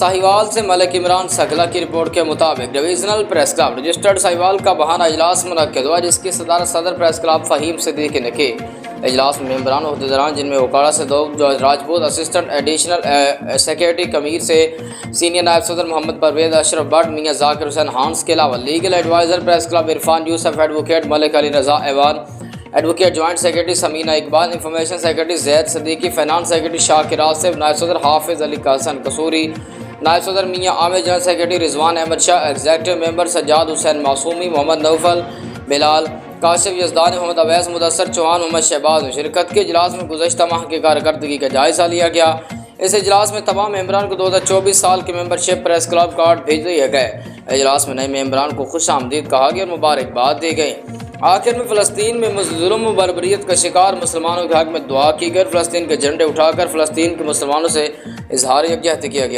साहिवाल से मलिक इमरान सकला की रिपोर्ट के मुताबिक divisional press club registered Sahiwal का बहाना इजलास मुनक्किद हुआ, जिसकी सदारत सदर प्रेस क्लब फ़हीम सिद्दीकी ने की। इजलास में मेंबरान ओहदेदारान जिनमें ओकाड़ा से 2 George Rajput, assistant additional secretary कमीर से सीनियर नायब सदर मोहम्मद परवेज अशरफ भट्ट, मियाँ जाकिर हुसैन हांस के अलावा legal adviser press club Irfan Yusuf, advocate Malik Ali Raza Awan, advocate joint secretary Samina Iqbal, information secretary Zaid Siddiqui, finance secretary Shakir Asif, नायब सदर हाफिज़ अली हसन कसूरी, नायब सदर Mian Amir, general secretary Rizwan Ahmed Shah, executive member Sajjad Hussain Masoomi, Mohammad Naufal Bilal, Kashif Yazdani, Mohammad Awais, Mudassar Chauhan, Mohammad Shahbaz ने शिरकत की। इजलास में गुज़श्ता माह की कारकर्दगी का जायज़ा लिया गया। इस इजलास में तमाम मेंबरान को 2024 साल के मेंबरशिप प्रेस क्लब कार्ड भेज दिए गए। इजलास में नए मेंबरान को खुश आमदीद कहा गया और मुबारकबाद दी गई। आखिर में फ़लस्तीन में जुल्म व बर्बरियत का शिकार मुसलमानों के हक़ में दुआ की गई। फ़लस्तीन के झंडे उठाकर फ़लस्तीन के मुसलमानों से इजहार यकजहती किया गया।